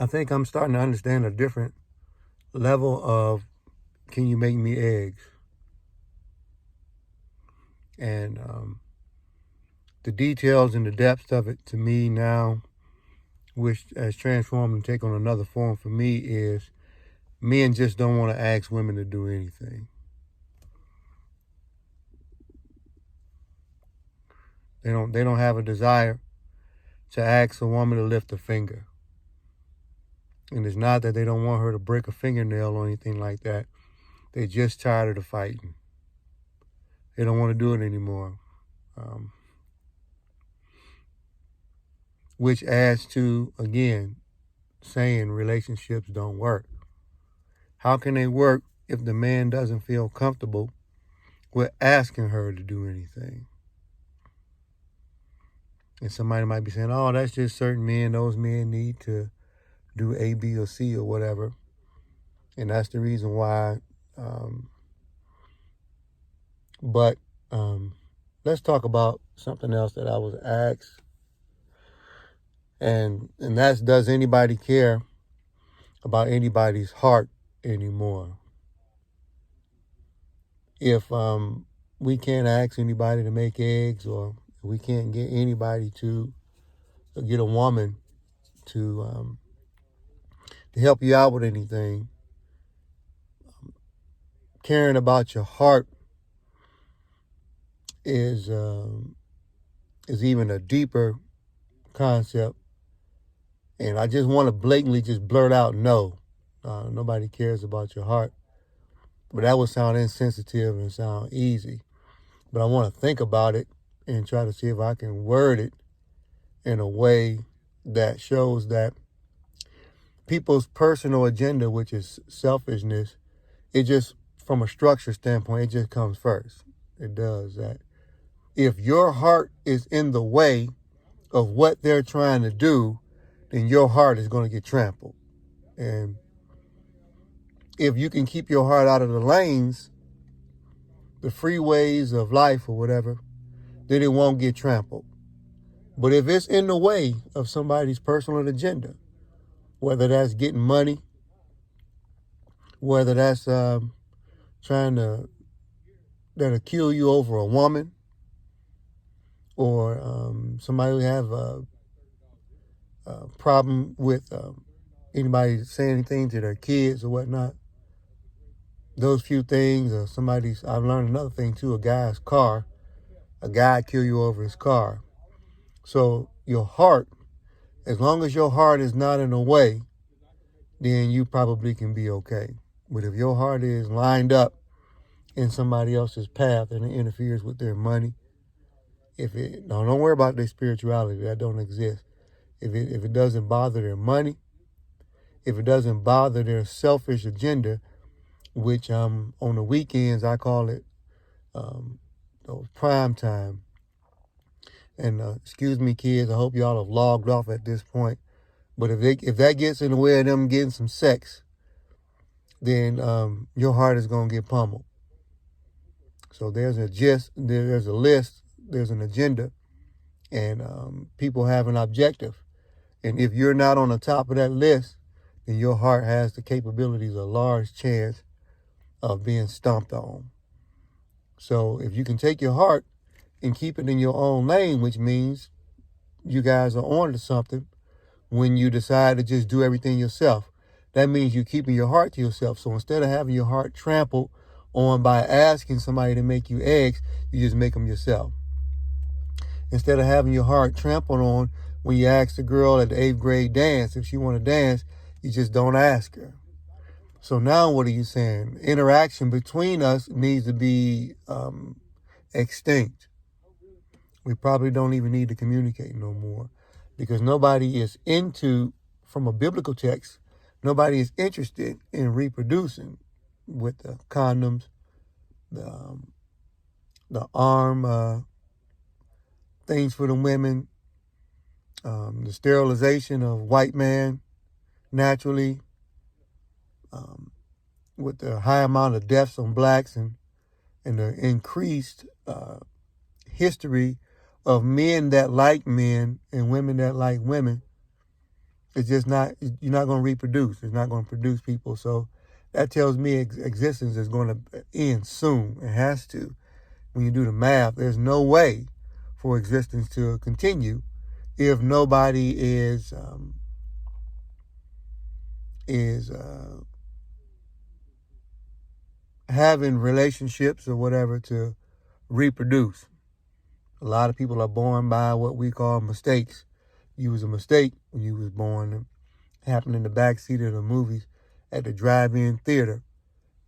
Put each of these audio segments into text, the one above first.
I think I'm starting to understand a different level of can you make me eggs? And the details and the depth of it to me now, which has transformed and taken on another form for me, is men just don't want to ask women to do anything. They don't have a desire to ask a woman to lift a finger. And it's not that they don't want her to break a fingernail or anything like that. They're just tired of the fighting. They don't want to do it anymore. Which adds to, again, saying relationships don't work. How can they work if the man doesn't feel comfortable with asking her to do anything? And somebody might be saying, oh, that's just certain men. Those men need to do A, B, or C or whatever. And that's the reason why. But let's talk about something else that I was asked. And that's, does anybody care about anybody's heart anymore? If we can't ask anybody to make eggs, or we can't get anybody to get a woman to help you out with anything, caring about your heart is even a deeper concept. And I just want to blatantly just blurt out, no, nobody cares about your heart. But that would sound insensitive and sound easy. But I want to think about it and try to see if I can word it in a way that shows that people's personal agenda, which is selfishness, it just, from a structure standpoint, it just comes first. It does that. If your heart is in the way of what they're trying to do, then your heart is going to get trampled. And if you can keep your heart out of the lanes, the freeways of life or whatever, then it won't get trampled. But if it's in the way of somebody's personal agenda, whether that's getting money, whether that's trying to kill you over a woman, or somebody who have a problem with anybody saying anything to their kids or whatnot, those few things, or I've learned another thing too, a guy's car, a guy kill you over his car. So your heart, as long as your heart is not in the way, then you probably can be okay. But if your heart is lined up in somebody else's path and it interferes with their money, don't worry about their spirituality, that don't exist. If it doesn't bother their money, if it doesn't bother their selfish agenda, which on the weekends I call it prime time. And excuse me, kids, I hope y'all have logged off at this point. But if that gets in the way of them getting some sex, then your heart is going to get pummeled. So there's a list, there's an agenda, and people have an objective. And if you're not on the top of that list, then your heart has the capabilities, a large chance of being stomped on. So if you can take your heart and keep it in your own lane, which means you guys are on to something when you decide to just do everything yourself. That means you're keeping your heart to yourself. So instead of having your heart trampled on by asking somebody to make you eggs, you just make them yourself. Instead of having your heart trampled on when you ask the girl at the 8th grade dance, if she want to dance, you just don't ask her. So now what are you saying? Interaction between us needs to be extinct. We probably don't even need to communicate no more, because nobody is from a biblical text, nobody is interested in reproducing with the condoms, the arm things for the women, the sterilization of white man naturally, with the high amount of deaths on blacks and the increased history of men that like men and women that like women. It's just not, you're not going to reproduce. It's not going to produce people. So that tells me existence is going to end soon. It has to. When you do the math, there's no way for existence to continue if nobody is having relationships or whatever to reproduce. A lot of people are born by what we call mistakes. You was a mistake when you was born. It happened in the backseat of the movies at the drive-in theater.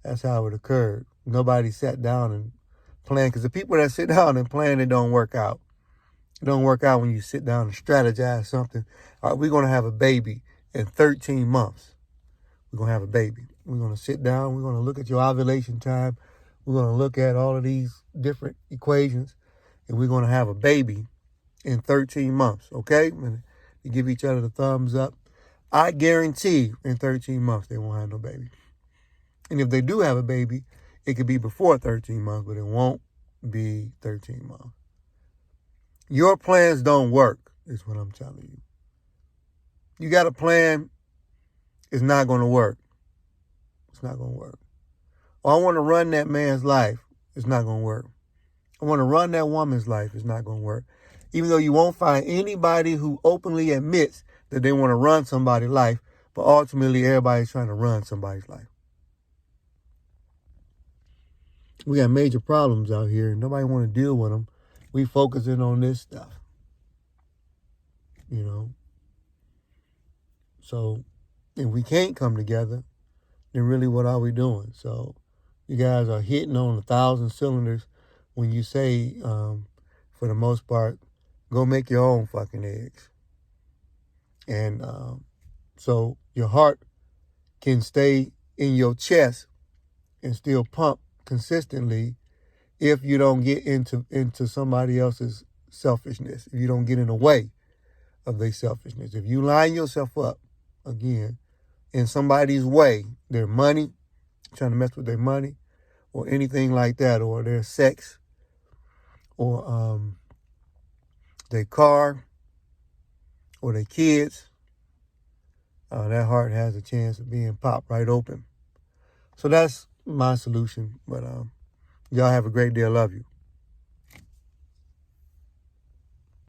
That's how it occurred. Nobody sat down and planned, because the people that sit down and plan, it don't work out. It don't work out when you sit down and strategize something. All right, we're going to have a baby in 13 months. We're going to have a baby. We're going to sit down. We're going to look at your ovulation time. We're going to look at all of these different equations, and we're going to have a baby in 13 months, okay? And you give each other the thumbs up. I guarantee in 13 months they won't have no baby. And if they do have a baby, it could be before 13 months, but it won't be 13 months. Your plans don't work, is what I'm telling you. You got a plan, it's not going to work. It's not going to work. Or I want to run that man's life, it's not going to work. I want to run that woman's life, it's not going to work. Even though you won't find anybody who openly admits that they want to run somebody's life, but ultimately everybody's trying to run somebody's life. We got major problems out here. Nobody want to deal with them. We focusing on this stuff. You know? So, if we can't come together, then really what are we doing? So, you guys are hitting on 1,000 cylinders when you say, for the most part, go make your own fucking eggs. And so your heart can stay in your chest and still pump consistently if you don't get into somebody else's selfishness, if you don't get in the way of their selfishness. If you line yourself up, again, in somebody's way, their money, trying to mess with their money, or anything like that, or their sex, or their car, or their kids, that heart has a chance of being popped right open. So that's my solution. But y'all have a great day. I love you.